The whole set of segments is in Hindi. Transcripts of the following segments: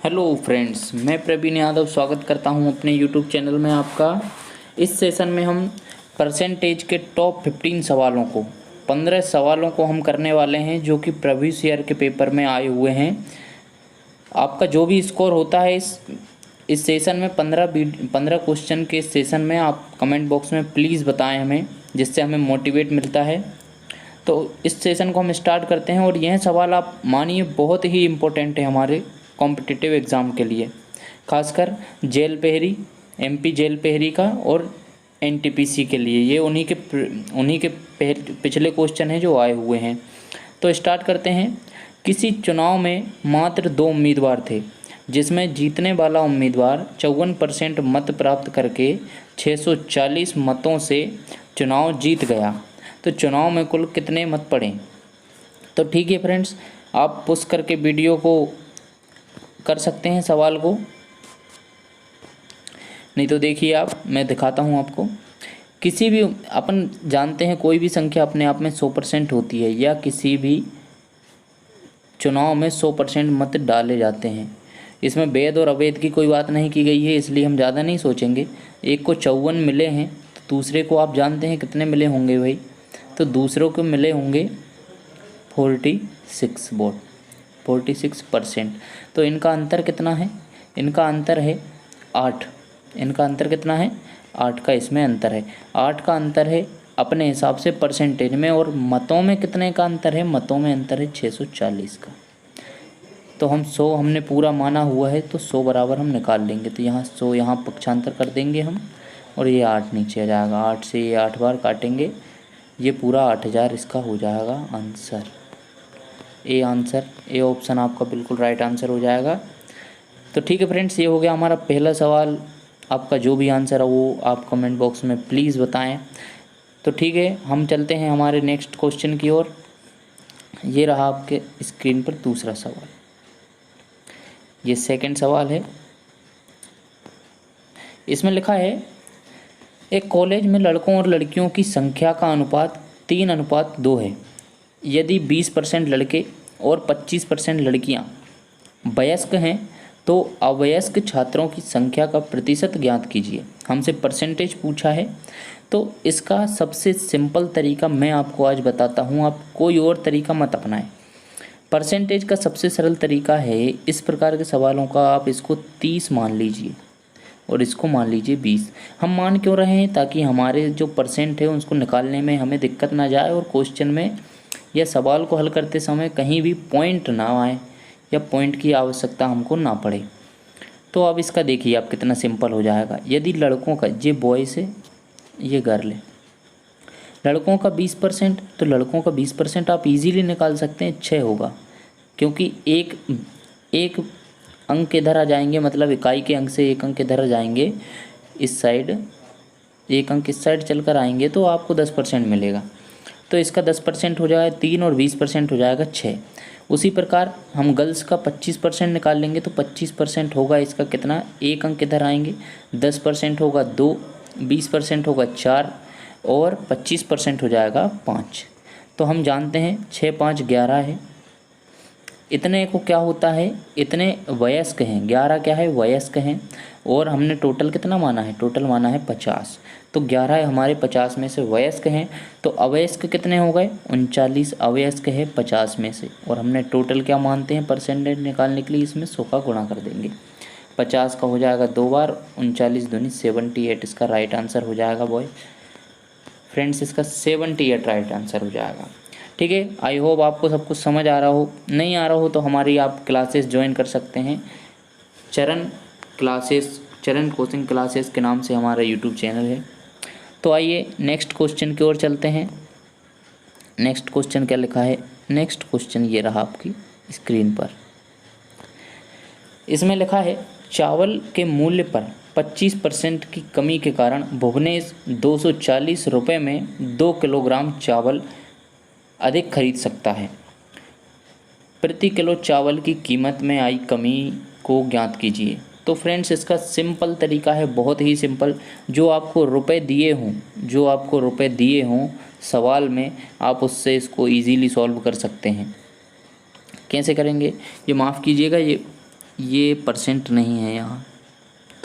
हेलो फ्रेंड्स, मैं प्रवीण यादव स्वागत करता हूं अपने यूट्यूब चैनल में आपका। इस सेशन में हम परसेंटेज के टॉप 15 सवालों को 15 सवालों को हम करने वाले हैं जो कि प्रीवियस ईयर के पेपर में आए हुए हैं। आपका जो भी स्कोर होता है इस सेशन में 15 क्वेश्चन के इस सेशन में आप कमेंट बॉक्स में प्लीज़ बताएं हमें, जिससे हमें मोटिवेट मिलता है। तो इस सेशन को हम स्टार्ट करते हैं और यह सवाल आप मानिए बहुत ही इम्पोर्टेंट है हमारे कॉम्पिटिटिव एग्ज़ाम के लिए, खासकर जेल पहरी, एमपी जेल पहरी का और एनटीपीसी के लिए। ये उन्हीं के पिछले क्वेश्चन हैं जो आए हुए हैं। तो स्टार्ट करते हैं। किसी चुनाव में मात्र 2 उम्मीदवार थे, जिसमें जीतने वाला उम्मीदवार 54% मत प्राप्त करके 640 मतों से चुनाव जीत गया। तो चुनाव में कुल कितने मत पड़े? तो ठीक है फ्रेंड्स, आप पुश करके वीडियो को कर सकते हैं सवाल को, नहीं तो देखिए मैं दिखाता हूं आपको। किसी भी अपन जानते हैं कोई भी संख्या अपने आप में 100% होती है, या किसी भी चुनाव में 100% मत डाले जाते हैं। इसमें वैध और अवैध की कोई बात नहीं की गई है, इसलिए हम ज़्यादा नहीं सोचेंगे। एक को 54 मिले हैं तो दूसरे को आप जानते हैं कितने मिले होंगे भाई? तो दूसरों को मिले होंगे 46 वोट, 46%। तो इनका अंतर कितना है? इनका अंतर है 8। इनका अंतर कितना है? 8 का इसमें अंतर है। 8 का अंतर है अपने हिसाब से परसेंटेज में, और मतों में कितने का अंतर है? मतों में अंतर है 640 का। तो हम 100 हमने पूरा माना हुआ है, तो 100 बराबर हम निकाल लेंगे। तो यहाँ 100 यहाँ पक्षांतर कर देंगे हम, और ये 8 नीचे आ जाएगा। 8 से ये 8 बार काटेंगे, ये पूरा 8000 इसका हो जाएगा आंसर। ए ऑप्शन आपका बिल्कुल राइट आंसर हो जाएगा। तो ठीक है फ्रेंड्स, ये हो गया हमारा पहला सवाल। आपका जो भी आंसर है वो आप कमेंट बॉक्स में प्लीज़ बताएं। तो ठीक है, हम चलते हैं हमारे नेक्स्ट क्वेश्चन की ओर। ये रहा आपके स्क्रीन पर दूसरा सवाल। ये सेकंड सवाल है। इसमें लिखा है, एक कॉलेज में लड़कों और लड़कियों की संख्या का अनुपात 3:2 है। यदि 20% लड़के और 25% लड़कियां वयस्क हैं तो अवयस्क छात्रों की संख्या का प्रतिशत ज्ञात कीजिए। हमसे परसेंटेज पूछा है, तो इसका सबसे सिंपल तरीका मैं आपको आज बताता हूँ, आप कोई और तरीका मत अपनाएं। परसेंटेज का सबसे सरल तरीका है, इस प्रकार के सवालों का आप इसको 30 मान लीजिए और इसको मान लीजिए 20। हम मान क्यों रहे हैं? ताकि हमारे जो परसेंट है उसको निकालने में हमें दिक्कत ना जाए, और क्वेश्चन में या सवाल को हल करते समय कहीं भी पॉइंट ना आए या पॉइंट की आवश्यकता हमको ना पड़े। तो अब इसका देखिए आप कितना सिंपल हो जाएगा। यदि लड़कों का, ये बॉयज़ है ये गर्ल है, लड़कों का 20%, तो लड़कों का 20% आप इजीली निकाल सकते हैं, 6 होगा। क्योंकि एक अंक इधर आ जाएंगे, मतलब इकाई के अंक से एक अंक इधर आ जाएंगे इस साइड, एक अंक इस साइड चल कर आएंगे तो आपको 10% मिलेगा। तो इसका 10% हो जाएगा 3 और 20% हो जाएगा 6। उसी प्रकार हम गर्ल्स का 25% निकाल लेंगे तो 25% होगा इसका कितना? एक अंक इधर आएंगे, 10% होगा 2, 20% होगा 4 और 25% हो जाएगा 5। तो हम जानते हैं 6 5 11 है। इतने को क्या होता है? इतने वयस्क हैं, 11 क्या है? वयस्क हैं। और हमने टोटल कितना माना है? टोटल माना है 50। तो 11 हमारे 50 में से वयस्क हैं। तो अवयस्क कितने हो गए? 39 अवयस्क है 50 में से। और हमने टोटल क्या मानते हैं परसेंटेज निकालने के लिए? इसमें 100 का गुणा कर देंगे। 50 का हो जाएगा 2 बार, 39 दूनी 78 इसका राइट आंसर हो जाएगा बॉय फ्रेंड्स। इसका 78 राइट आंसर हो जाएगा। ठीक है, आई होप आपको सब कुछ समझ आ रहा हो। नहीं आ रहा हो तो हमारी आप क्लासेस ज्वाइन कर सकते हैं। चरण कोचिंग क्लासेस के नाम से हमारा यूट्यूब चैनल है। तो आइए नेक्स्ट क्वेश्चन की ओर चलते हैं। नेक्स्ट क्वेश्चन क्या लिखा है? नेक्स्ट क्वेश्चन ये रहा आपकी स्क्रीन पर। इसमें लिखा है, चावल के मूल्य पर 25% की कमी के कारण भुवनेश 240 रुपये में 2 किलोग्राम चावल अधिक खरीद सकता है। प्रति किलो चावल की कीमत में आई कमी को ज्ञात कीजिए। तो फ्रेंड्स, इसका सिंपल तरीका है, बहुत ही सिंपल। जो आपको रुपए दिए हों सवाल में, आप उससे इसको इजीली सॉल्व कर सकते हैं। कैसे करेंगे? ये माफ़ कीजिएगा, ये परसेंट नहीं है, यहाँ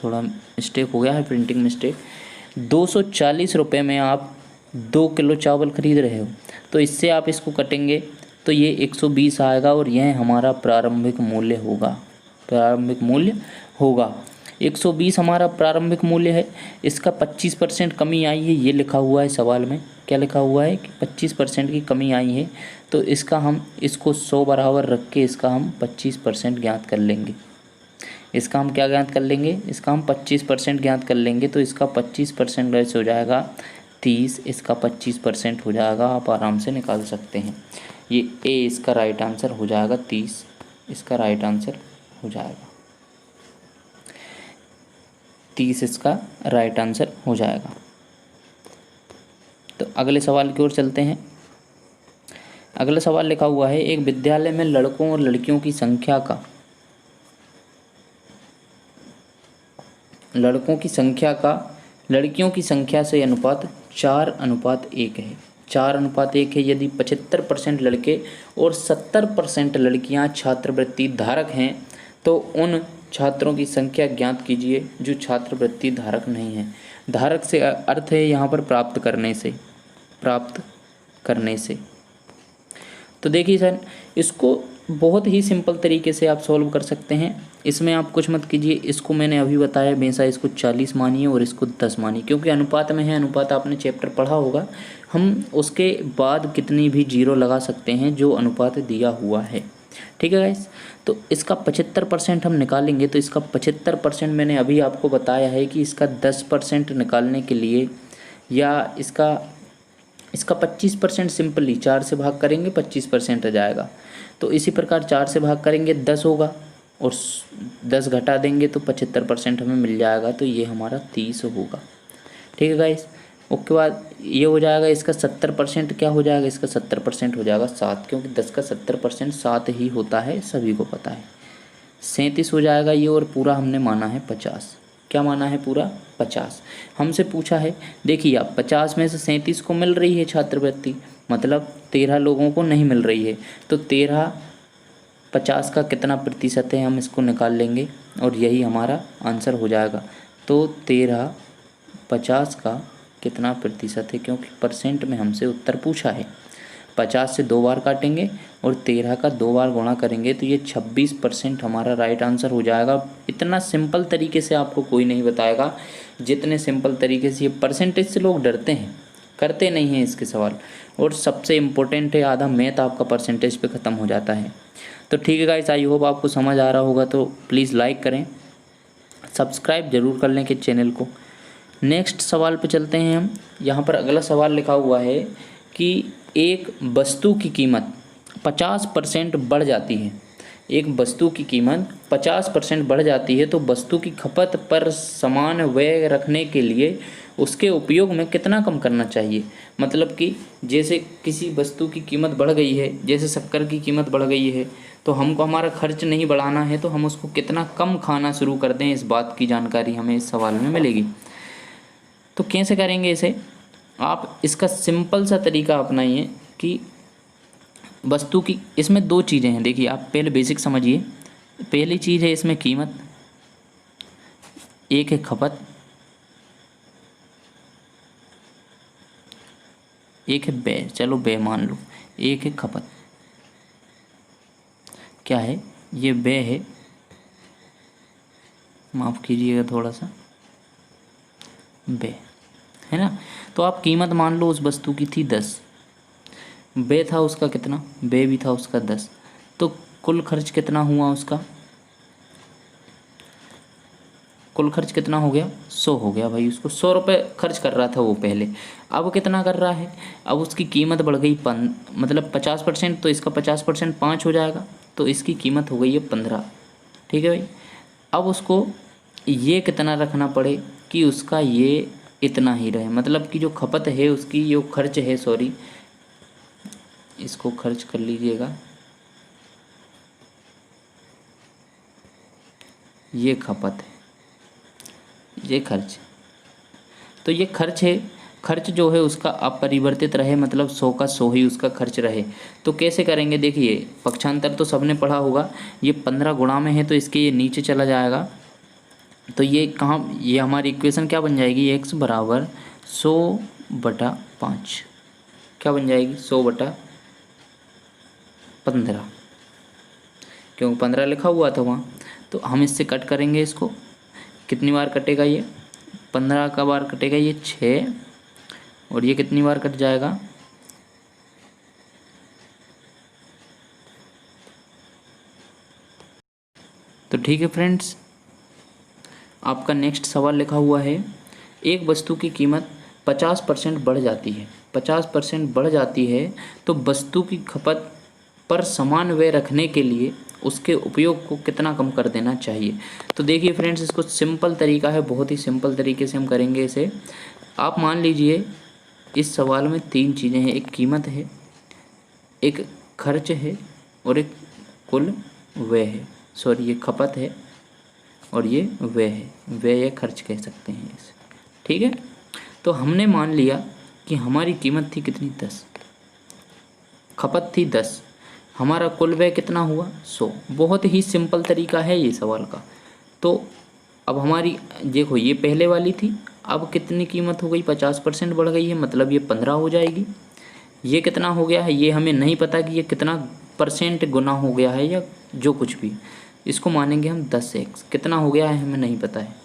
थोड़ा मिस्टेक हो गया है, प्रिंटिंग मिस्टेक। 240 रुपये में आप 2 किलो चावल खरीद रहे हो, तो इससे आप इसको कटेंगे तो ये 120 आएगा और यह हमारा प्रारंभिक मूल्य होगा। प्रारंभिक मूल्य होगा 120 हमारा प्रारंभिक मूल्य है। इसका 25% कमी आई है, ये लिखा हुआ है सवाल में। क्या लिखा हुआ है कि 25% की कमी आई है, तो इसका हम इसको 100 बराबर रख के इसका हम 25% ज्ञात कर लेंगे। इसका हम क्या ज्ञात कर लेंगे, इसका हम 25% ज्ञात कर लेंगे। तो इसका 25% वैसे हो जाएगा 30, इसका 25% हो जाएगा, आप आराम से निकाल सकते हैं। ये ए इसका राइट आंसर हो जाएगा 30, इसका राइट आंसर हो जाएगा 30, इसका राइट आंसर हो जाएगा। तो अगले सवाल की ओर चलते हैं। अगला सवाल लिखा हुआ है, एक विद्यालय में लड़कों और लड़कियों की संख्या का लड़कियों की संख्या से अनुपात 4:1 है। 4:1 है। यदि 75% लड़के और 70% लड़कियां छात्रवृत्ति धारक हैं, तो उन छात्रों की संख्या ज्ञात कीजिए जो छात्रवृत्ति धारक नहीं है। धारक से अर्थ है यहाँ पर प्राप्त करने से। तो देखिए सर, इसको बहुत ही सिंपल तरीके से आप सॉल्व कर सकते हैं। इसमें आप कुछ मत कीजिए, इसको मैंने अभी बताया हमेशा इसको 40 मानिए और इसको 10 मानिए, क्योंकि अनुपात में है। अनुपात आपने चैप्टर पढ़ा होगा, हम उसके बाद कितनी भी जीरो लगा सकते हैं जो अनुपात दिया हुआ है। ठीक है गाइस, तो इसका 75% हम निकालेंगे। तो इसका 75% मैंने अभी आपको बताया है कि इसका 10% निकालने के लिए, या इसका 25% सिंपली 4 से भाग करेंगे 25% आ जाएगा। तो इसी प्रकार 4 से भाग करेंगे 10 होगा और 10 घटा देंगे तो 75% हमें मिल जाएगा। तो ये हमारा 30 होगा। ठीक है गाइस, उसके बाद ये हो जाएगा। इसका 70% क्या हो जाएगा, इसका 70% हो जाएगा 7, क्योंकि 10 का 70% 7 ही होता है, सभी को पता है। 37 हो जाएगा ये, और पूरा हमने माना है 50। क्या माना है, पूरा 50। हमसे पूछा है, देखिए आप 50 में से 37 को मिल रही है छात्रवृत्ति, मतलब 13 लोगों को नहीं मिल रही है। तो 13 50 का कितना प्रतिशत है, हम इसको निकाल लेंगे और यही हमारा आंसर हो जाएगा। तो 13 50 का कितना प्रतिशत है, क्योंकि परसेंट में हमसे उत्तर पूछा है। 50 से 2 बार काटेंगे और 13 का 2 बार गुणा करेंगे, तो ये 26% हमारा राइट आंसर हो जाएगा। इतना सिंपल तरीके से आपको कोई नहीं बताएगा जितने सिंपल तरीके से। ये परसेंटेज से लोग डरते हैं, करते नहीं हैं इसके सवाल। और सबसे इम्पोर्टेंट है, आधा मैथ आपका परसेंटेज पे ख़त्म हो जाता है। तो ठीक है गाइस, आई होप आपको समझ आ रहा होगा। तो प्लीज़ लाइक करें, सब्सक्राइब जरूर कर लें कि चैनल को। नेक्स्ट सवाल पे चलते हैं हम। यहाँ पर अगला सवाल लिखा हुआ है कि एक वस्तु की कीमत 50% बढ़ जाती है। एक वस्तु की कीमत 50% बढ़ जाती है, तो वस्तु की खपत पर समान व्यय रखने के लिए उसके उपयोग में कितना कम करना चाहिए। मतलब कि जैसे किसी वस्तु की कीमत बढ़ गई है, जैसे शक्कर की कीमत बढ़ गई है, तो हमको हमारा खर्च नहीं बढ़ाना है, तो हम उसको कितना कम खाना शुरू कर दें, इस बात की जानकारी हमें इस सवाल में मिलेगी। तो कैसे करेंगे इसे, आप इसका सिंपल सा तरीका अपनाइए कि वस्तु की, इसमें 2 चीज़ें हैं। देखिए आप पहले बेसिक समझिए। पहली चीज़ है इसमें कीमत, एक है खपत, एक है व्यय। चलो व्यय मान लो, एक है खपत। क्या है ये, व्यय है, माफ़ कीजिएगा थोड़ा सा, व्यय है ना। तो आप कीमत मान लो उस वस्तु की थी 10, व्यय था उसका कितना, व्यय भी था उसका 10, तो कुल खर्च कितना हुआ उसका, कुल खर्च कितना हो गया, 100 हो गया। भाई उसको 100 रुपये खर्च कर रहा था वो पहले, अब कितना कर रहा है, अब उसकी कीमत बढ़ गई मतलब 50%, तो इसका 50% 5 हो जाएगा, तो इसकी कीमत हो गई है 15। ठीक है भाई, अब उसको ये कितना रखना पड़े कि उसका ये इतना ही रहे, मतलब कि जो खपत है उसकी, जो खर्च है, सॉरी इसको खर्च कर लीजिएगा, ये खपत है, ये खर्च। तो ये खर्च है, खर्च जो है उसका अपरिवर्तित रहे, मतलब 100 का 100 ही उसका खर्च रहे। तो कैसे करेंगे, देखिए पक्षांतर तो सबने पढ़ा होगा, ये 15 गुणा में है तो इसके ये नीचे चला जाएगा। तो ये कहाँ, ये हमारी इक्वेशन क्या बन जाएगी, x बराबर 100/5 क्या बन जाएगी, 100/15, क्योंकि 15 लिखा हुआ था वहाँ। तो हम इससे कट करेंगे इसको, कितनी बार कटेगा ये, 15 का बार कटेगा ये 6, और ये कितनी बार कट जाएगा, तो ठीक है फ्रेंड्स, आपका नेक्स्ट सवाल लिखा हुआ है, एक वस्तु की कीमत 50% बढ़ जाती है, 50% बढ़ जाती है तो वस्तु की खपत पर समान व्यय रखने के लिए उसके उपयोग को कितना कम कर देना चाहिए। तो देखिए फ्रेंड्स, इसको सिंपल तरीका है, बहुत ही सिंपल तरीके से हम करेंगे इसे। आप मान लीजिए इस सवाल में 3 चीज़ें हैं, एक कीमत है, एक खर्च है, और एक कुल व्यय है, सॉरी ये खपत है और ये व्यय है, व्यय या खर्च कह सकते हैं इसे, ठीक है। तो हमने मान लिया कि हमारी कीमत थी कितनी, 10, खपत थी 10, हमारा कुल व्यय कितना हुआ, 100। बहुत ही सिंपल तरीका है ये सवाल का। तो अब हमारी देखो ये पहले वाली थी, अब कितनी कीमत हो गई, 50% बढ़ गई है, मतलब ये 15 हो जाएगी। ये कितना हो गया है, ये हमें नहीं पता कि ये कितना % गुना हो गया है या जो कुछ भी, इसको मानेंगे हम 10x, कितना हो गया है हमें नहीं पता है,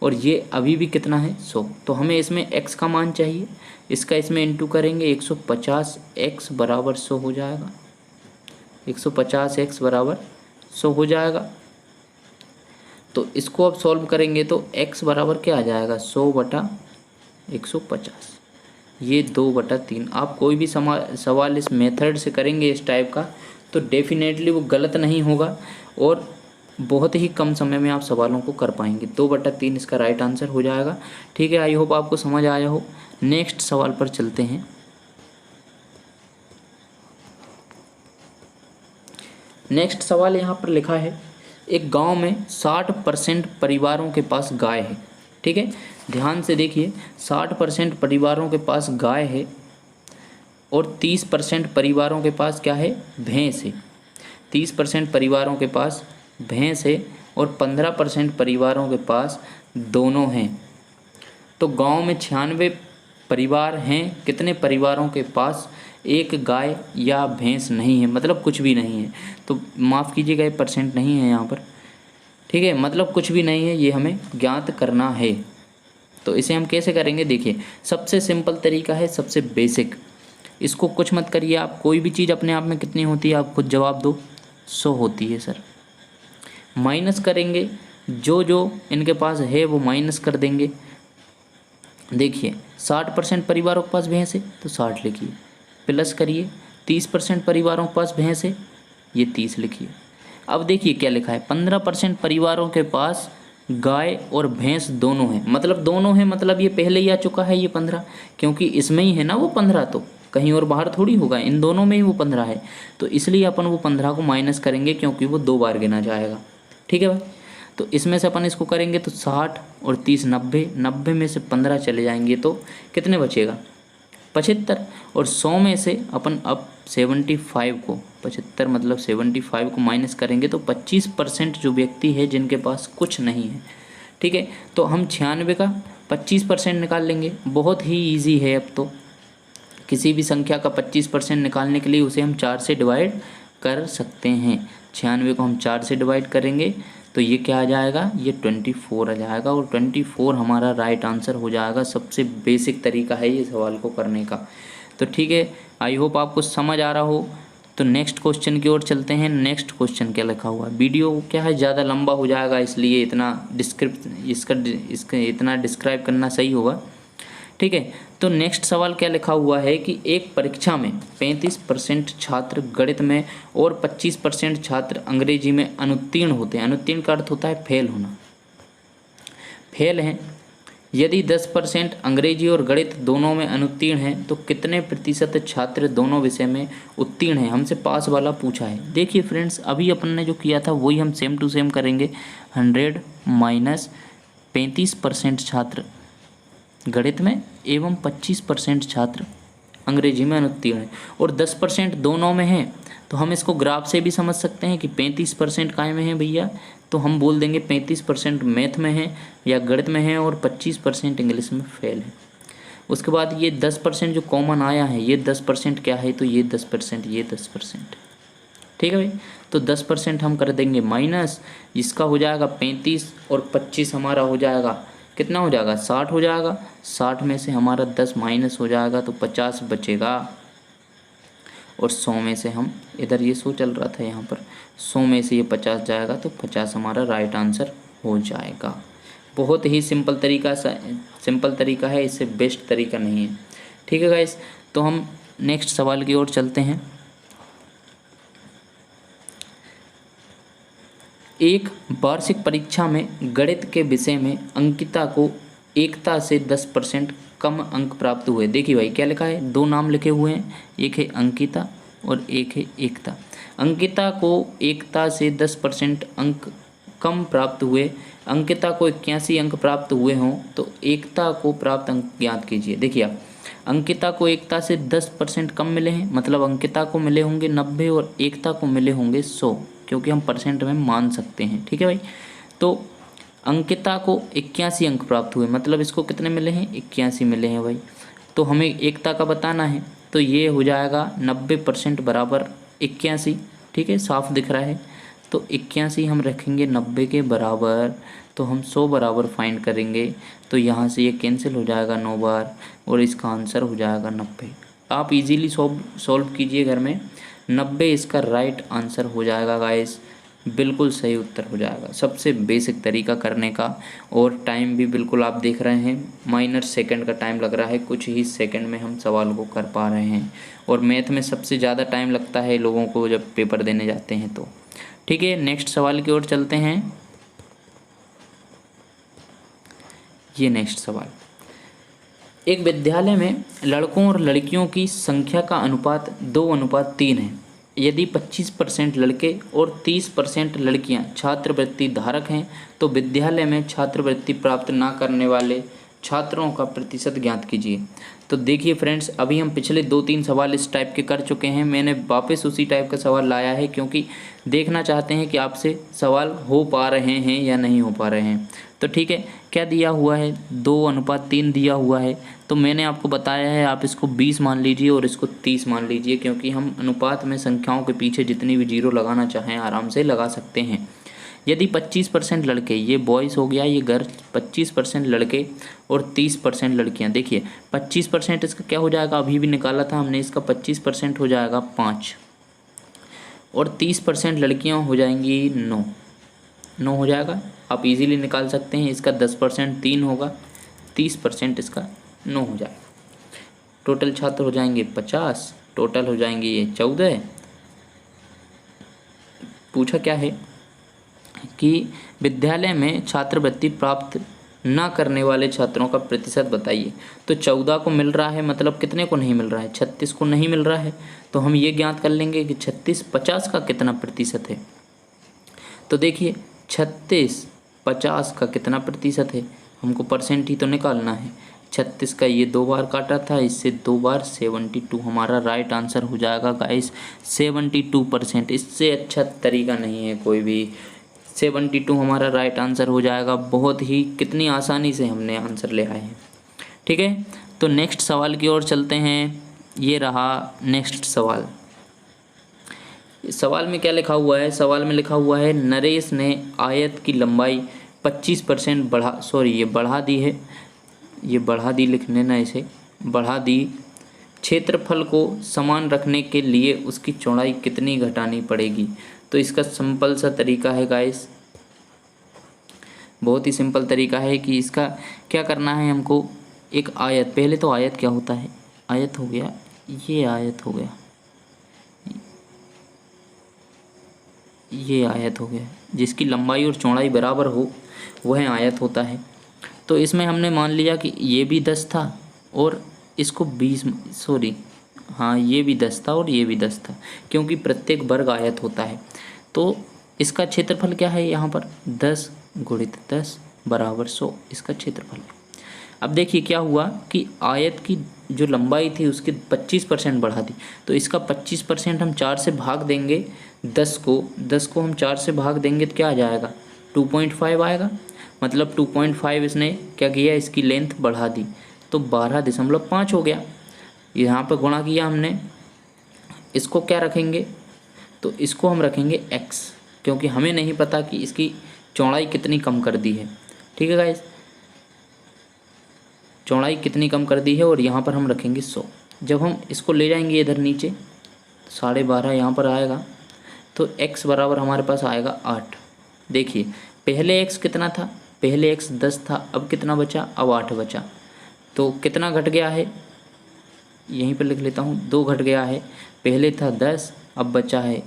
और ये अभी भी कितना है, 100। तो हमें इसमें x का मान चाहिए, इसका इसमें इंटू करेंगे, 150 x बराबर 100 हो जाएगा, 150 x बराबर 100 हो जाएगा। तो इसको अब सॉल्व करेंगे तो x बराबर क्या आ जाएगा, 100/150, ये 2/3। आप कोई भी सवाल इस मेथड से करेंगे इस टाइप का तो डेफिनेटली वो गलत नहीं होगा, और बहुत ही कम समय में आप सवालों को कर पाएंगे। 2/3 इसका राइट आंसर हो जाएगा। ठीक है, आई होप आपको समझ आया हो। नेक्स्ट सवाल पर चलते हैं। नेक्स्ट सवाल यहाँ पर लिखा है, एक गांव में 60% परिवारों के पास गाय है। ठीक है, ध्यान से देखिए, 60% परिवारों के पास गाय है और 30% परिवारों के पास क्या है, भैंस है। 30% परिवारों के पास भैंस है और 15% परिवारों के पास दोनों हैं। तो गांव में 96 परिवार हैं, कितने परिवारों के पास एक गाय या भैंस नहीं है, मतलब कुछ भी नहीं है। तो माफ़ कीजिएगा, ये परसेंट नहीं है यहाँ पर, ठीक है, मतलब कुछ भी नहीं है, ये हमें ज्ञात करना है। तो इसे हम कैसे करेंगे, देखिए सबसे सिंपल तरीका है, सबसे बेसिक, इसको कुछ मत करिए आप, कोई भी चीज़ अपने आप में कितनी होती है आप खुद जवाब दो, 100 होती है सर। माइनस करेंगे, जो जो इनके पास है वो माइनस कर देंगे। देखिए 60% परिवारों के पास भैंस है तो 60 लिखिए, प्लस करिए 30% परिवारों के पास भैंस है, ये 30 लिखिए। अब देखिए क्या लिखा है, 15% परिवारों के पास गाय और भैंस दोनों हैं, मतलब दोनों हैं, मतलब ये पहले ही आ चुका है ये 15, क्योंकि इसमें ही है ना वो 15, तो कहीं और बाहर थोड़ी होगा, इन दोनों में ही वो 15 है। तो इसलिए अपन वो 15 को माइनस करेंगे क्योंकि वो 2 बार गिना जाएगा। ठीक है भाई, तो इसमें से अपन इसको करेंगे तो 60 और 30 90, 90 में से 15 चले जाएंगे तो कितने बचेगा, 75। और 100 में से अपन अब 75 को, 75 मतलब 75 को माइनस करेंगे तो 25% जो व्यक्ति है जिनके पास कुछ नहीं है। ठीक है, तो हम 96 का 25% निकाल लेंगे, बहुत ही ईजी है। अब तो किसी भी संख्या का 25% निकालने के लिए उसे हम 4 से डिवाइड कर सकते हैं। 96 को हम 4 से डिवाइड करेंगे तो ये क्या आ जाएगा, ये 24 आ जाएगा, और 24 हमारा राइट आंसर हो जाएगा। सबसे बेसिक तरीका है ये सवाल को करने का। तो ठीक है, आई होप आपको समझ आ रहा हो। तो नेक्स्ट क्वेश्चन की ओर चलते हैं। नेक्स्ट क्वेश्चन क्या लिखा हुआ है, वीडियो क्या है ज़्यादा लंबा हो जाएगा, इसलिए इतना इसका इतना डिस्क्राइब करना सही होगा। ठीक है, तो नेक्स्ट सवाल क्या लिखा हुआ है कि एक परीक्षा में 35% छात्र गणित में और 25% छात्र अंग्रेजी में अनुत्तीर्ण होते हैं। अनुत्तीर्ण का अर्थ होता है फेल होना, फेल हैं। यदि 10% अंग्रेजी और गणित दोनों में अनुत्तीर्ण हैं तो कितने प्रतिशत छात्र दोनों विषय में उत्तीर्ण हैं। हमसे पास वाला पूछा है। देखिए फ्रेंड्स, अभी अपन ने जो किया था वही हम सेम टू सेम करेंगे। 100 - 35% छात्र गणित में एवं 25% छात्र अंग्रेजी में अनुत्तीर्ण है और 10% दोनों में है। तो हम इसको ग्राफ से भी समझ सकते हैं कि 35% काय में है भैया, तो हम बोल देंगे 35% मैथ में है या गणित में है और 25% इंग्लिश में फेल है। उसके बाद ये 10% जो कॉमन आया है, ये 10% क्या है, तो ये 10%, ये 10%, ठीक है भाई। तो 10% हम कर देंगे माइनस, इसका हो जाएगा 35 और 25 हमारा हो जाएगा कितना हो जाएगा 60 हो जाएगा। 60 में से हमारा 10 माइनस हो जाएगा तो 50 बचेगा और 100 में से हम इधर ये 100 चल रहा था यहाँ पर, 100 में से ये 50 जाएगा तो 50 हमारा राइट आंसर हो जाएगा। बहुत ही सिंपल तरीका है, इससे बेस्ट तरीका नहीं है, ठीक है गाइस। तो हम नेक्स्ट सवाल की ओर चलते हैं। एक वार्षिक परीक्षा में गणित के विषय में अंकिता को एकता से 10% कम अंक प्राप्त हुए। देखिए भाई क्या लिखा है, दो नाम लिखे हुए हैं, एक है अंकिता और एक है एकता। अंकिता को एकता से 10% अंक कम प्राप्त हुए। अंकिता को 81 अंक प्राप्त हुए हों तो एकता को प्राप्त अंक ज्ञात कीजिए। देखिए आप, अंकिता को एकता से 10% कम मिले हैं, मतलब अंकिता को मिले होंगे 90 और एकता को मिले होंगे 100, क्योंकि हम परसेंट में मान सकते हैं, ठीक है भाई। तो अंकिता को 81 अंक प्राप्त हुए, मतलब इसको कितने मिले हैं 81 मिले हैं भाई। तो हमें एकता का बताना है, तो ये हो जाएगा 90% बराबर 81, ठीक है, साफ दिख रहा है। तो 81 हम रखेंगे 90 के बराबर, तो हम 100 बराबर फाइंड करेंगे, तो यहाँ से ये कैंसिल हो जाएगा 9 बार और इसका आंसर हो जाएगा 90। आप इजीली सॉल्व कीजिए घर में, 90 इसका राइट आंसर हो जाएगा गाइस, बिल्कुल सही उत्तर हो जाएगा। सबसे बेसिक तरीका करने का, और टाइम भी बिल्कुल आप देख रहे हैं माइनर सेकंड का टाइम लग रहा है, कुछ ही सेकंड में हम सवाल को कर पा रहे हैं। और मैथ में सबसे ज़्यादा टाइम लगता है लोगों को जब पेपर देने जाते हैं तो, ठीक है। नेक्स्ट सवाल की ओर चलते हैं। ये नेक्स्ट सवाल, एक विद्यालय में लड़कों और लड़कियों की संख्या का अनुपात 2:3 है। यदि 25% लड़के और 30% लड़कियां छात्रवृत्ति धारक हैं तो विद्यालय में छात्रवृत्ति प्राप्त न करने वाले छात्रों का प्रतिशत ज्ञात कीजिए। तो देखिए फ्रेंड्स, अभी हम पिछले 2-3 सवाल इस टाइप के कर चुके हैं। मैंने वापस उसी टाइप का सवाल लाया है, क्योंकि देखना चाहते हैं कि आपसे सवाल हो पा रहे हैं या नहीं हो पा रहे हैं। तो ठीक है, क्या दिया हुआ है 2:3 दिया हुआ है, तो मैंने आपको बताया है आप इसको 20 मान लीजिए और इसको 30 मान लीजिए, क्योंकि हम अनुपात में संख्याओं के पीछे जितनी भी जीरो लगाना चाहें आराम से लगा सकते हैं। यदि 25% लड़के, ये बॉयज़ हो गया, ये गर्ल्स, 25% लड़के और 30% लड़कियां। देखिए 25% इसका क्या हो जाएगा, अभी भी निकाला था हमने, इसका 25% हो जाएगा 5 और 30% लड़कियां हो जाएंगी 9 हो जाएगा। आप इजीली निकाल सकते हैं। इसका 10% 3 होगा, 30% इसका 9 हो जाएगा। टोटल छात्र हो जाएंगे 50, टोटल हो जाएंगे ये 14। पूछा क्या है कि विद्यालय में छात्रवृत्ति प्राप्त न करने वाले छात्रों का प्रतिशत बताइए। तो 14 को मिल रहा है, मतलब कितने को नहीं मिल रहा है, 36 को नहीं मिल रहा है। तो हम ये ज्ञात कर लेंगे कि 36 50 का कितना प्रतिशत है। तो देखिए 36 50 का कितना प्रतिशत है, हमको परसेंट ही तो निकालना है। 36 का ये 2 बार काटा था, इससे 2 बार 72 हमारा राइट आंसर हो जाएगा गाइस, 72%। इससे अच्छा तरीका नहीं है कोई भी, 72 हमारा राइट आंसर हो जाएगा। बहुत ही कितनी आसानी से हमने आंसर ले आए हैं, ठीक है। तो नेक्स्ट सवाल की ओर चलते हैं। ये रहा नेक्स्ट सवाल। इस सवाल में क्या लिखा हुआ है, सवाल में लिखा हुआ है नरेश ने आयत की लंबाई 25% बढ़ा दी है, ये बढ़ा दी लिखने ना, इसे बढ़ा दी। क्षेत्रफल को समान रखने के लिए उसकी चौड़ाई कितनी घटानी पड़ेगी। तो इसका सिंपल सा तरीका है गाइस, बहुत ही सिंपल तरीका है कि इसका क्या करना है हमको। एक आयत, पहले तो आयत क्या होता है, आयत हो गया, ये आयत हो गया, ये आयत हो गया, जिसकी लंबाई और चौड़ाई बराबर हो वह आयत होता है। तो इसमें हमने मान लिया कि ये भी 10 था और इसको 20, हाँ ये भी 10 था और ये भी 10 था, क्योंकि प्रत्येक वर्ग आयत होता है। तो इसका क्षेत्रफल क्या है यहाँ पर, 10 × 10 = 100 इसका क्षेत्रफल है। अब देखिए क्या हुआ कि आयत की जो लंबाई थी उसकी 25% बढ़ा दी, तो इसका 25% हम 4 से भाग देंगे 10 को हम 4 से भाग देंगे तो क्या आ जाएगा 2.5 आएगा। मतलब 2.5 इसने क्या किया, इसकी लेंथ बढ़ा दी, तो 12.5 हो गया। यहाँ पर गुणा किया हमने, इसको क्या रखेंगे, तो इसको हम रखेंगे x, क्योंकि हमें नहीं पता कि इसकी चौड़ाई कितनी कम कर दी है। ठीक है गाइस, चौड़ाई कितनी कम कर दी है, और यहाँ पर हम रखेंगे 100। जब हम इसको ले जाएंगे इधर नीचे, 12.5 यहाँ पर आएगा, तो x बराबर हमारे पास आएगा 8। देखिए पहले x कितना था, पहले x 10 था, अब कितना बचा, अब 8 बचा, तो कितना घट गया है, यहीं पर लिख लेता हूँ, 2 घट गया है। पहले था 10, अब बचा है,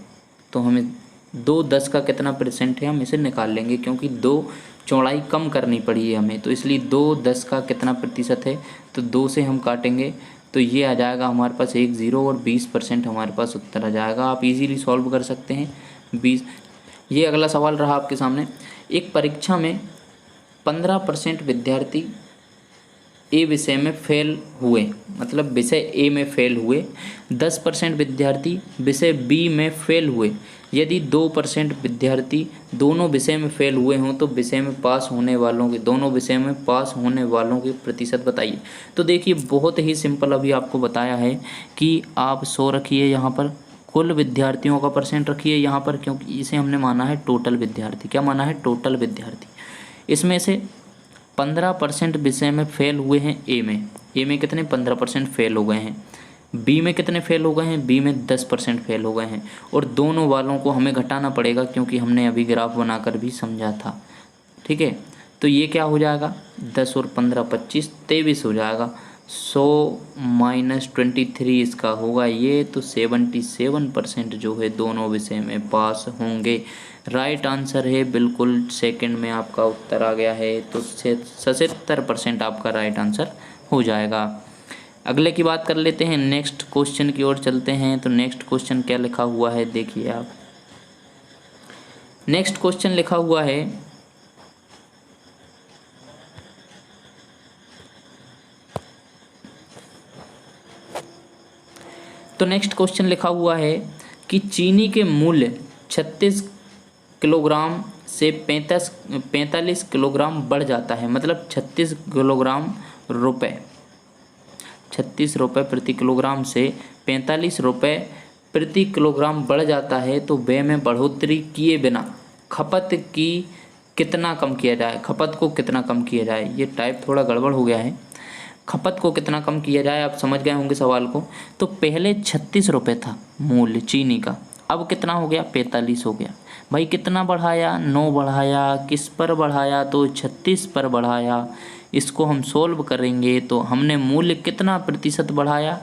तो हमें 2 10 का कितना परसेंट है हम इसे निकाल लेंगे, क्योंकि 2 चौड़ाई कम करनी पड़ी है हमें, तो इसलिए 2 10 का कितना प्रतिशत है, तो 2 से हम काटेंगे, तो ये आ जाएगा हमारे पास 1 0 और 20% हमारे पास उत्तर आ जाएगा। आप इजीली सॉल्व कर सकते हैं 20। ये अगला सवाल रहा आपके सामने। एक परीक्षा में 15% विद्यार्थी ए विषय में फेल हुए, मतलब विषय ए में फेल हुए, 10% विद्यार्थी विषय बी में फेल हुए। यदि 2% विद्यार्थी दोनों विषय में फेल हुए हों तो विषय में पास होने वालों के, दोनों विषय में पास होने वालों के प्रतिशत बताइए। तो देखिए बहुत ही सिंपल अभी आपको बताया है कि आप 100 रखिए यहाँ पर, कुल विद्यार्थियों का परसेंट रखिए यहाँ पर, क्योंकि इसे हमने माना है टोटल विद्यार्थी। क्या माना है, टोटल विद्यार्थी। इसमें से 15% विषय में फेल हुए हैं ए में कितने 15% फेल हो गए हैं, बी में कितने फेल हो गए हैं, बी में 10% फेल हो गए हैं, और दोनों वालों को हमें घटाना पड़ेगा क्योंकि हमने अभी ग्राफ बनाकर भी समझा था। ठीक है, तो ये क्या हो जाएगा, 10 और 15 25 23 हो जाएगा। 100 माइनस 23 इसका होगा ये, तो 77% जो है दोनों विषय में पास होंगे। राइट आंसर है बिल्कुल, सेकंड में आपका उत्तर आ गया है, तो 77% आपका राइट आंसर हो जाएगा। अगले की बात कर लेते हैं, नेक्स्ट क्वेश्चन की ओर चलते हैं। तो नेक्स्ट क्वेश्चन क्या लिखा हुआ है देखिए आप, नेक्स्ट क्वेश्चन लिखा हुआ है, तो नेक्स्ट क्वेश्चन लिखा हुआ है कि चीनी के मूल्य 36 किलोग्राम से 45 किलोग्राम बढ़ जाता है, मतलब 36 किलोग्राम रुपए, 36 रुपये प्रति किलोग्राम से 45 रुपये प्रति किलोग्राम बढ़ जाता है, तो व्यय में बढ़ोतरी किए बिना खपत की कितना कम किया जाए, खपत को कितना कम किया जाए। ये टाइप थोड़ा गड़बड़ हो गया है, खपत को कितना कम किया जाए, आप समझ गए होंगे सवाल को। तो पहले 36 रुपये था मूल्य चीनी का, अब कितना हो गया 45 हो गया। भाई कितना बढ़ाया, 9 बढ़ाया, किस पर बढ़ाया, तो 36 पर बढ़ाया। इसको हम सोल्व करेंगे तो हमने मूल्य कितना प्रतिशत बढ़ाया,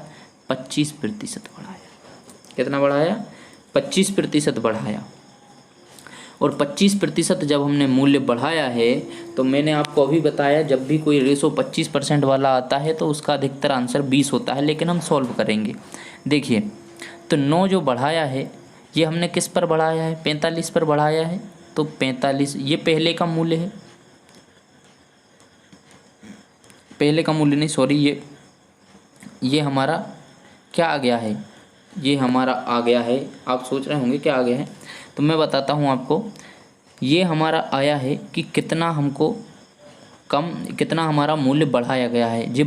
25% बढ़ाया। कितना बढ़ाया, 25% बढ़ाया। और 25% जब हमने मूल्य बढ़ाया है, तो मैंने आपको अभी बताया जब भी कोई रेशो 25% वाला आता है तो उसका अधिकतर आंसर 20 होता है, लेकिन हम सॉल्व करेंगे। देखिए तो 9 जो बढ़ाया है ये हमने किस पर बढ़ाया है, 45 पर बढ़ाया है, तो 45 ये पहले का मूल्य है, पहले का मूल्य नहीं सॉरी, ये हमारा क्या आ गया है, ये हमारा आ गया है। आप सोच रहे होंगे क्या आ गया है, तो मैं बताता हूँ आपको। ये हमारा आया है कि कितना हमको कम, कितना हमारा मूल्य बढ़ाया गया है, जो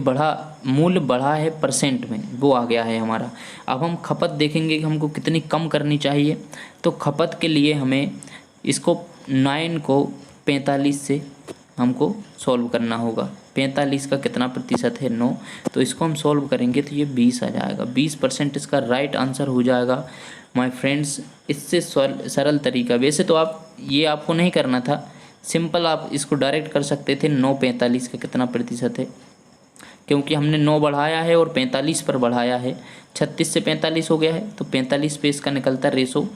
मूल्य बढ़ा है परसेंट में, वो आ गया है हमारा। अब हम खपत देखेंगे कि हमको कितनी कम करनी चाहिए, तो खपत के लिए हमें इसको 9 को 45 से हमको सॉल्व करना होगा। 45 का कितना प्रतिशत है 9, तो इसको हम सॉल्व करेंगे तो ये 20 आ जाएगा। 20% इसका राइट आंसर हो जाएगा माय फ्रेंड्स। इससे सरल तरीका, वैसे तो आप ये आपको नहीं करना था, सिंपल आप इसको डायरेक्ट कर सकते थे। 9 45 का कितना प्रतिशत है, क्योंकि हमने 9 बढ़ाया है और 45 पर बढ़ाया है, 36 से 45 हो गया है, तो 45 पे इसका निकलता है रेशो,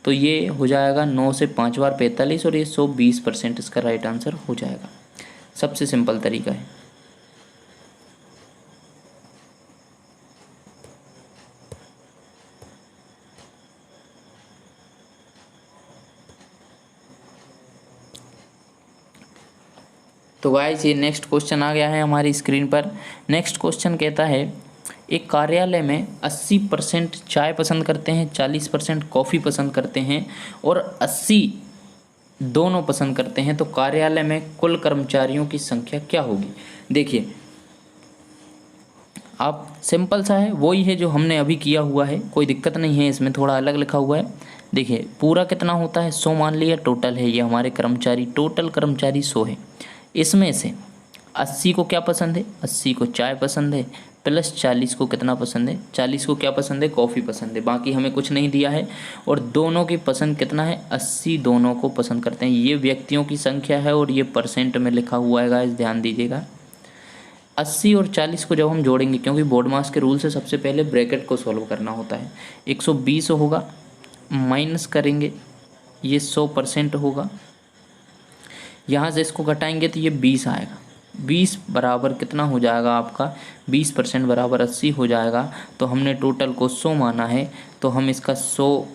तो ये हो जाएगा 9 से 5 बार 45 और ये 120% इसका राइट आंसर हो जाएगा। सबसे सिंपल तरीका है। तो गाइस ये नेक्स्ट क्वेश्चन आ गया है हमारी स्क्रीन पर। नेक्स्ट क्वेश्चन कहता है एक कार्यालय में 80% चाय पसंद करते हैं, 40% कॉफ़ी पसंद करते हैं और 80 दोनों पसंद करते हैं, तो कार्यालय में कुल कर्मचारियों की संख्या क्या होगी। देखिए आप सिंपल सा है, वही है जो हमने अभी किया हुआ है, कोई दिक्कत नहीं है इसमें, थोड़ा अलग लिखा हुआ है। देखिए पूरा कितना होता है 100 मान लिया, टोटल है ये हमारे कर्मचारी, टोटल कर्मचारी 100 है। इसमें से 80 को क्या पसंद है, 80 को चाय पसंद है, प्लस 40 को कितना पसंद है, 40 को क्या पसंद है, कॉफ़ी पसंद है, बाकी हमें कुछ नहीं दिया है। और दोनों की पसंद कितना है, 80 दोनों को पसंद करते हैं। ये व्यक्तियों की संख्या है और ये परसेंट में लिखा हुआ है गाइस, ध्यान दीजिएगा। 80 और 40 को जब हम जोड़ेंगे, क्योंकि बोर्ड मास के रूल से सबसे पहले ब्रैकेट को सॉल्व करना होता है, 120 होगा, माइनस करेंगे ये 100% होगा, यहाँ से इसको घटाएंगे तो ये 20 आएगा। 20 बराबर कितना हो जाएगा आपका, 20% बराबर 80 हो जाएगा। तो हमने टोटल को 100 माना है, तो हम इसका 100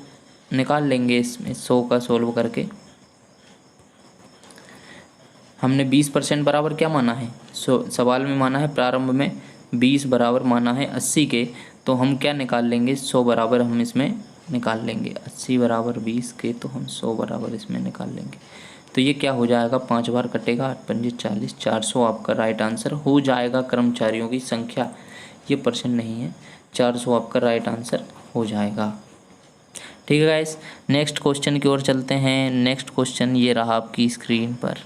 निकाल लेंगे, इसमें 100 का सोल्व करके। हमने 20% बराबर क्या माना है, सवाल में माना है प्रारंभ में 20 बराबर माना है 80 के, तो हम क्या निकाल लेंगे, 100 बराबर हम इसमें निकाल लेंगे। 80 बराबर 20 के, तो हम 100 बराबर इसमें निकाल लेंगे। तो ये क्या हो जाएगा, 5 बार कटेगा, 8 पंजे 40, 400 आपका राइट आंसर हो जाएगा कर्मचारियों की संख्या। ये परसेंट नहीं है, 400 आपका राइट आंसर हो जाएगा। ठीक है गाइस, नेक्स्ट क्वेश्चन की ओर चलते हैं। नेक्स्ट क्वेश्चन ये रहा आपकी स्क्रीन पर,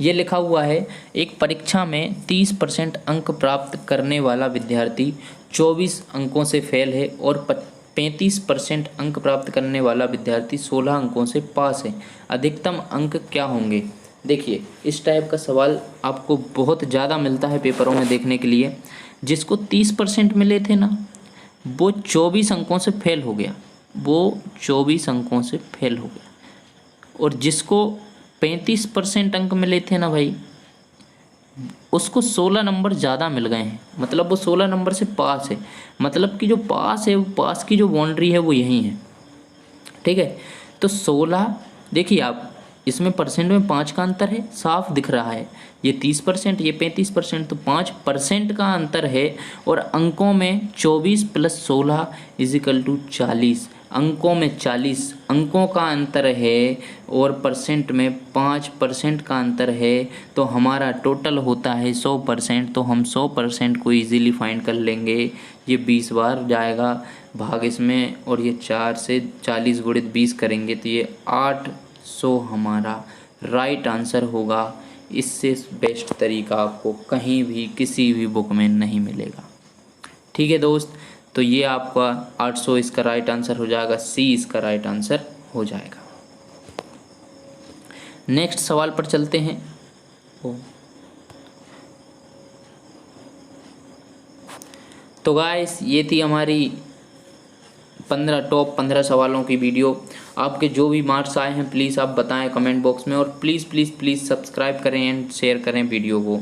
ये लिखा हुआ है एक परीक्षा में 30% अंक प्राप्त करने वाला विद्यार्थी 24 अंकों से फेल है और 35% अंक प्राप्त करने वाला विद्यार्थी 16 अंकों से पास है। अधिकतम अंक क्या होंगे। देखिए इस टाइप का सवाल आपको बहुत ज़्यादा मिलता है पेपरों में देखने के लिए। जिसको 30% मिले थे ना, वो 24 अंकों से फेल हो गया, वो 24 अंकों से फेल हो गया। और जिसको 35% अंक मिले थे ना भाई, उसको 16 नंबर ज़्यादा मिल गए हैं, मतलब वो 16 नंबर से पास है। मतलब कि जो पास है, वो पास की जो बाउंड्री है वो यही है। ठीक है, तो 16, देखिए आप इसमें परसेंट में 5 का अंतर है, साफ दिख रहा है। ये 30%, ये 35%, तो 5% का अंतर है। और अंकों में 24 + 16 = 40, अंकों में 40 अंकों का अंतर है और परसेंट में 5% का अंतर है। तो हमारा टोटल होता है 100%। तो हम 100% को इजीली फाइंड कर लेंगे। ये 20 बार जाएगा भाग इसमें, और ये 4 से 40 × 20 करेंगे तो ये 800 हमारा राइट आंसर होगा। इससे बेस्ट तरीका आपको कहीं भी किसी भी बुक में नहीं मिलेगा। ठीक है दोस्त, तो ये आपका 800 इसका राइट आंसर हो जाएगा, सी इसका राइट आंसर हो जाएगा। नेक्स्ट सवाल पर चलते हैं। तो गाइस ये थी हमारी 15 टॉप 15 सवालों की वीडियो। आपके जो भी मार्क्स आए हैं प्लीज़ आप बताएं कमेंट बॉक्स में, और प्लीज़ प्लीज़ प्लीज़ सब्सक्राइब करें एंड शेयर करें वीडियो को।